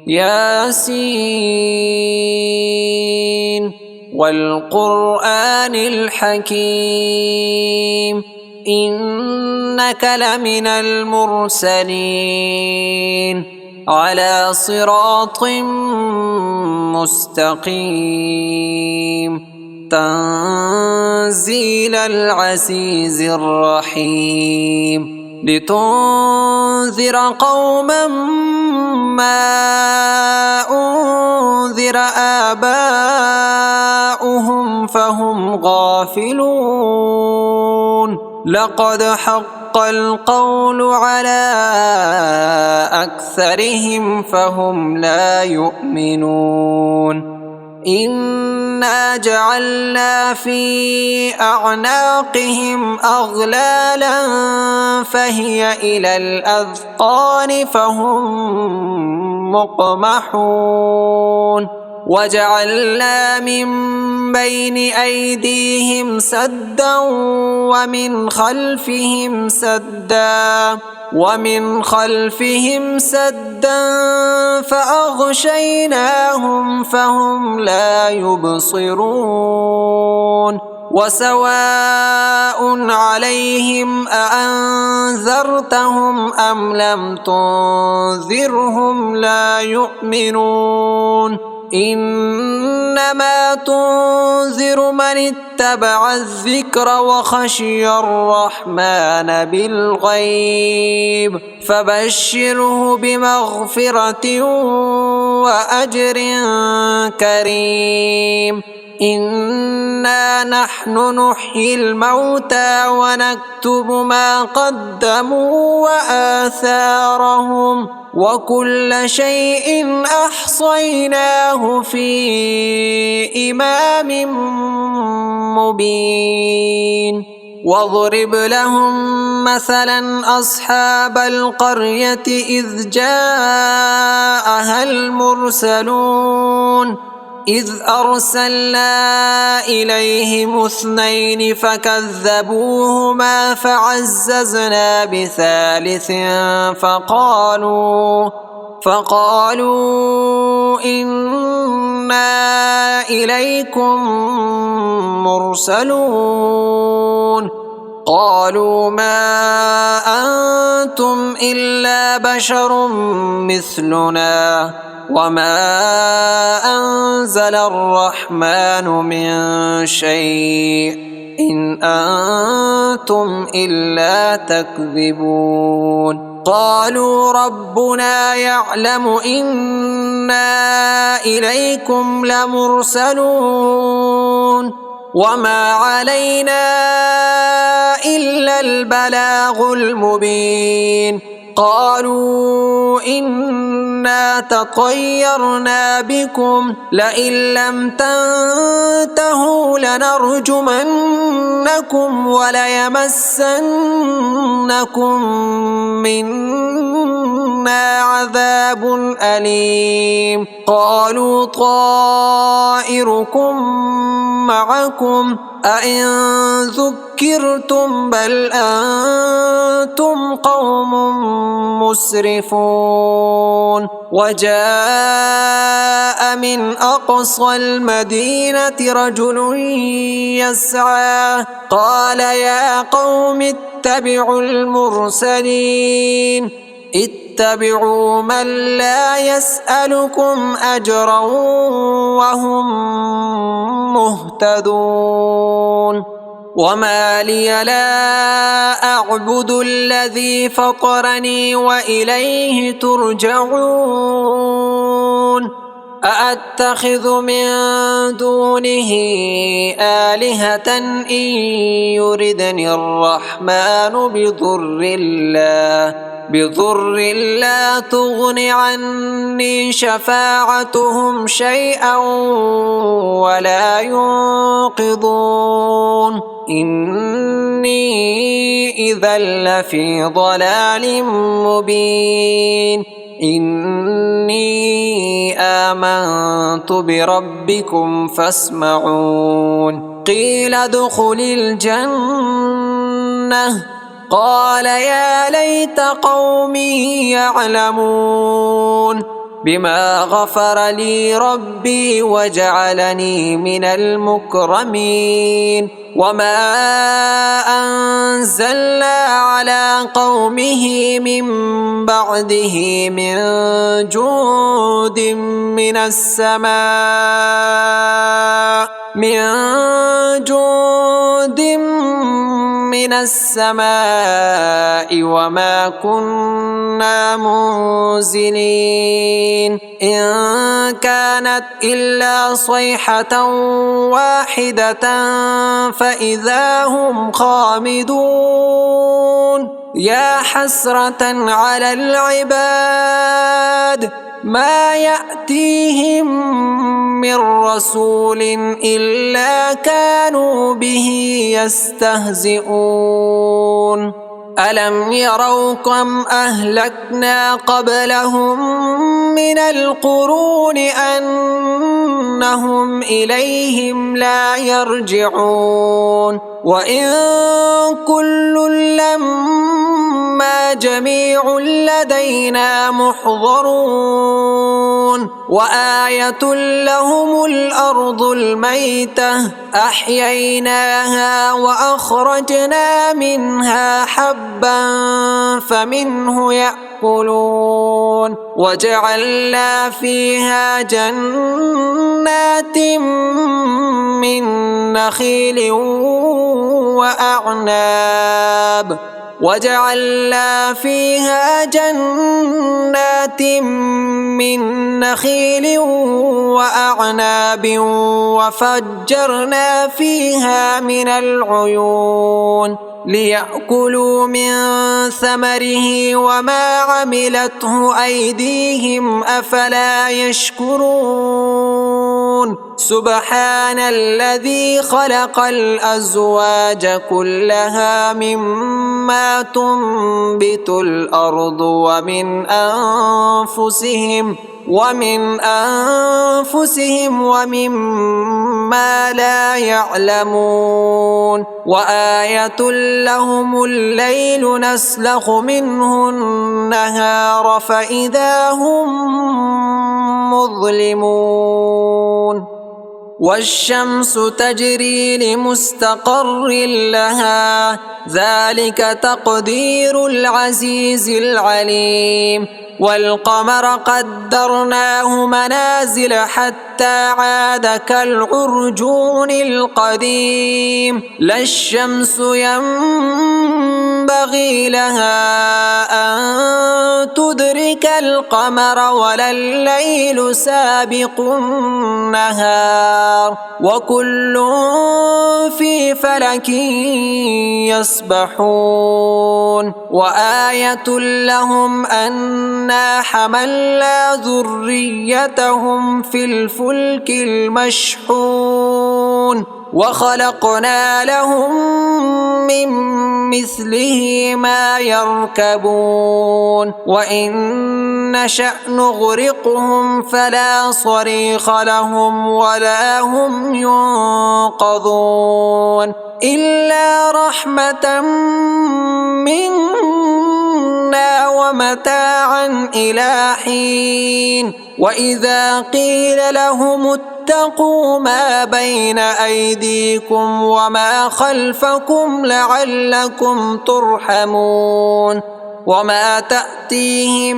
ياسين والقرآن الحكيم إنك لمن المرسلين على صراط مستقيم تنزيل العزيز الرحيم لتنذر قوما ما أنذر آباؤهم فهم غافلون لقد حق القول على أكثرهم فهم لا يؤمنون إنا جعلنا في أعناقهم أغلالا فهي إلى الأذقان فهم مقمحون وجعلنا من بين أيديهم سدا ومن خلفهم سدا فأغشيناهم فهم لا يبصرون وسواء عليهم أأنذرتهم أم لم تنذرهم لا يؤمنون إنما تنذر من اتبع الذكر وخشي الرحمن بالغيب فبشره بمغفرة وأجر كريم إنا نحن نحيي الموتى ونكتب ما قدموا وآثارهم وكل شيء أحصيناه في إمام مبين واضرب لهم مثلا أصحاب القرية إذ جاءها المرسلون إذ أرسلنا إليهم 2 فكذبوهما فعززنا بثالث فقالوا إنا إليكم مرسلون قالوا ما أنتم إلا بشر مثلنا وما أنزل الرحمن من شيء إن أنتم إلا تكذبون قالوا ربنا يعلم إنا إليكم لمرسلون وما علينا إلا البلاغ المبين قالوا إنا تطيرنا بكم لئن لم تنتهوا لنرجمنكم وليمسنكم منا عذاب أليم قالوا طائركم معكم أئن ذكرتم بل أنتم قوم مسرفون وجاء من أقصى المدينة رجل يسعى قال يا قوم اتبعوا المرسلين اتبعوا من لا يسألكم أجرا وهم مهتدون وما لي لا أعبد الذي فطرني وإليه ترجعون أأتخذ من دونه آلهة إن يردني الرحمن بضر لا تغن عني شفاعتهم شيئا ولا ينقذون إني إذا لفي ضلال مبين إني آمنت بربكم فاسمعون قيل ادخل الجنة قال يا ليت قومي يعلمون بما غفر لي ربي وجعلني من المكرمين وما أنزلنا على قومه من بعده من جند من السماء وما كنا منزلين إن كانت إلا صيحة واحدة فإذا هم خامدون يا حسرة على العباد ما يأتيهم من رسول إلا كانوا به يستهزئون ألم يروا كم أهلكنا قبلهم من القرون أنهم إليهم لا يرجعون وإن كل لما جميع لدينا محضرون وآية لهم الأرض الميتة أحييناها وأخرجنا منها حبا فمنه يأكلون وجعلنا فيها جنات من نخيل وأعناب وفجرنا فيها من العيون ليأكلوا من ثمره وما عملته أيديهم أفلا يشكرون سبحان الذي خلق الأزواج كلها مما تنبت الأرض ومن أنفسهم ومما لا يعلمون وآية لهم الليل نسلخ منه النهار فإذا هم مظلمون والشمس تجري لمستقر لها ذلك تقدير العزيز العليم والقمر قدرناه منازل حتى عاد كالعرجون القديم لا الشمس ينبغي لها أن تدرك القمر ولا الليل سابق النهار وكل في فلك يسبحون وآية لهم أنا حملنا ذريتهم في الفلك المشحون وخلقنا لهم من مثله ما يركبون وإن نشأ نغرقهم فلا صريخ لهم ولا هم ينقذون إلا رحمة منا ومتاعا إلى حين وإذا قيل لهم اتقوا ما بين أيديكم وما خلفكم لعلكم ترحمون وما تأتيهم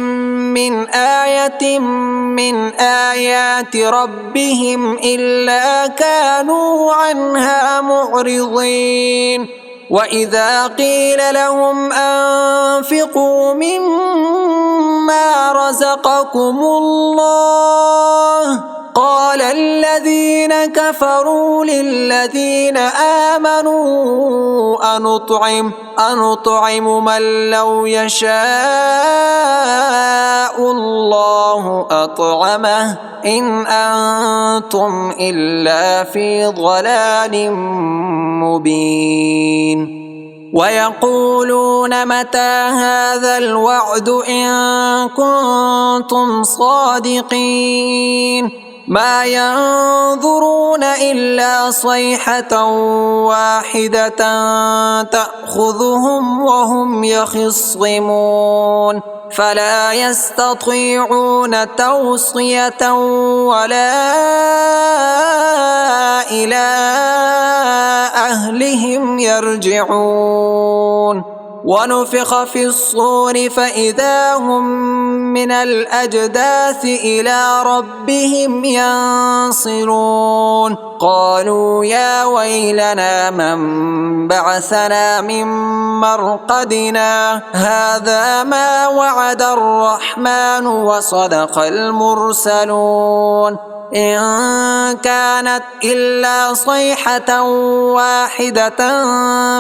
من آية من آيات ربهم إلا كانوا عنها معرضين وإذا قيل لهم أنفقوا مما رزقكم الله قال الذين كفروا للذين آمنوا أنطعم من لو يشاء الله أطعمه إن أنتم إلا في ضلال مبين ويقولون متى هذا الوعد إن كنتم صادقين ما ينظرون إلا صيحة واحدة تأخذهم وهم يخصمون فلا يستطيعون توصية ولا إلى أهلهم يرجعون ونفخ في الصور فإذا هم من الأجداث إلى ربهم ينصرون قالوا يا ويلنا من بعثنا من مرقدنا هذا ما وعد الرحمن وصدق المرسلون إن كانت إلا صيحة واحدة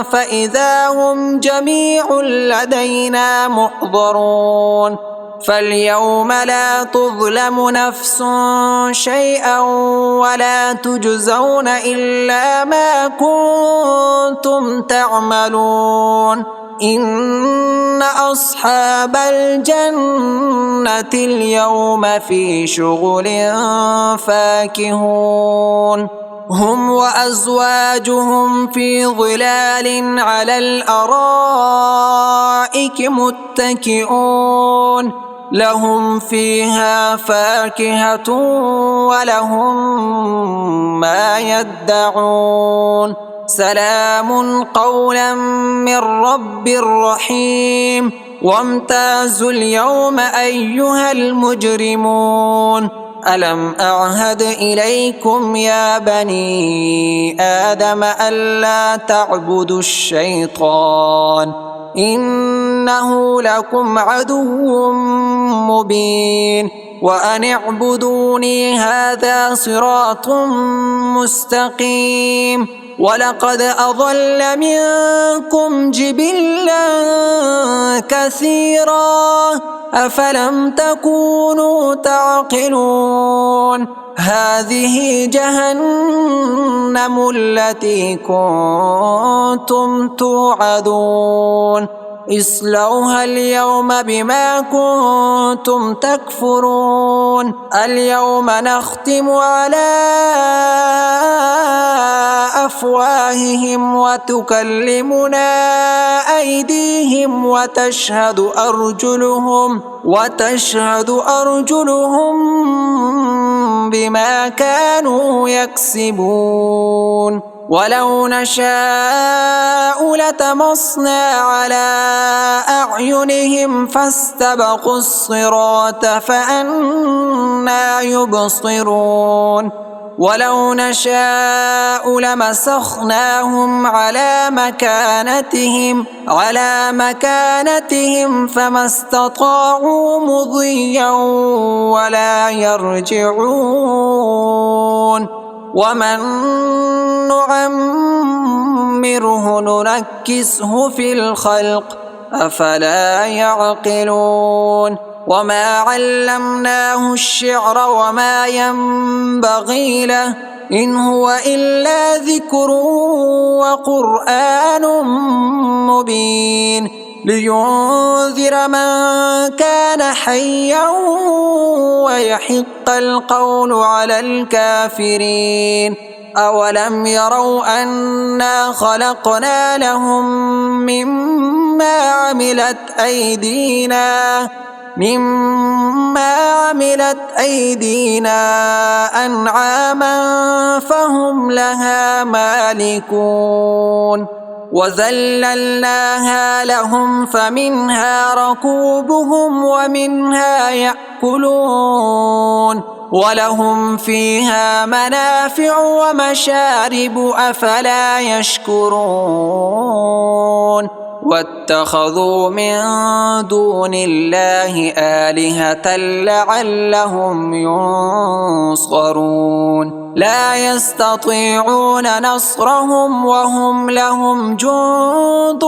فإذا هم جميع لدينا محضرون فاليوم لا تظلم نفس شيئا ولا تجزون إلا ما كنتم تعملون إن أصحاب الجنة اليوم في شغل فاكهون هم وأزواجهم في ظلال على الأرائك متكئون لهم فيها فاكهة ولهم ما يدعون سلام قولا من رب رحيم وامتازوا اليوم أيها المجرمون ألم أعهد إليكم يا بني آدم ألا تعبدوا الشيطان إنه لكم عدو مبين وأن اعبدوني هذا صراط مستقيم ولقد أضل منكم جبلا كثيرا أفلم تكونوا تعقلون هذه جهنم التي كنتم توعدون اصلوها اليوم بما كنتم تكفرون اليوم نختم على أفواههم وتكلمنا أيديهم وتشهد أرجلهم بما كانوا يكسبون ولو نشاء لتمصنا على أعينهم فاستبقوا الصراط فأنى يبصرون ولو نشاء لمسخناهم على مكانتهم فما استطاعوا مضيا ولا يرجعون ومن نعمره ننكسه في الخلق أفلا يعقلون وما علمناه الشعر وما ينبغي له إن هو إلا ذكر وقرآن مبين لينذر من كان حيا ويحق القول على الكافرين أولم يروا أنا خلقنا لهم مما عملت أيدينا أنعاما فهم لها مالكون وذللناها لهم فمنها ركوبهم ومنها يأكلون ولهم فيها منافع ومشارب أفلا يشكرون واتخذوا من دون الله آلهة لعلهم ينصرون لا يستطيعون نصرهم وهم لهم جند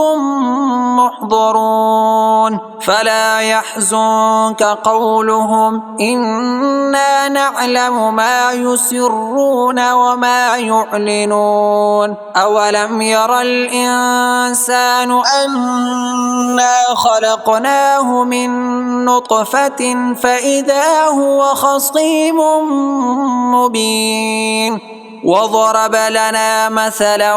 محضرون فلا يحزنك قولهم إنا نعلم ما يسرون وما يعلنون أولم ير الإنسان أنا خلقناه من نطفة فإذا هو خصيم مبين وضرب لنا مثلا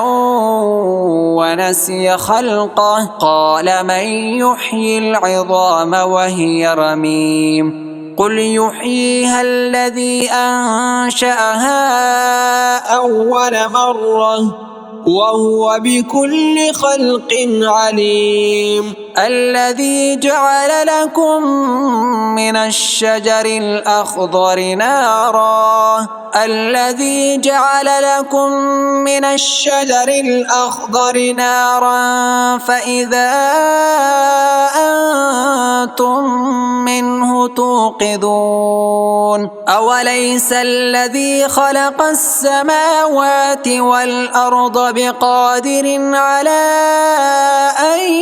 ونسي خلقه قال من يحيي العظام وهي رميم قل يحييها الذي أنشأها أول مرة وهو بكل خلق عليم الذي جعل لكم من الشجر الأخضر نارا فإذا أنتم منه توقدون أوليس الذي خلق السماوات والأرض بقادر على أن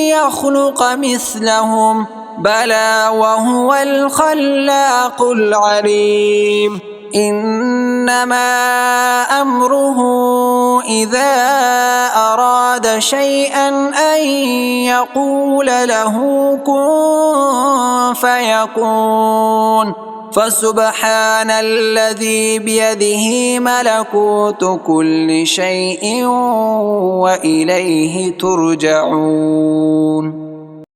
يخلق مثلهم بلى وهو الخلاق العليم إنما أمره إذا أراد شيئا أن يقول له كن فيكون فسبحان الذي بيده ملكوت كل شيء وإليه ترجعون.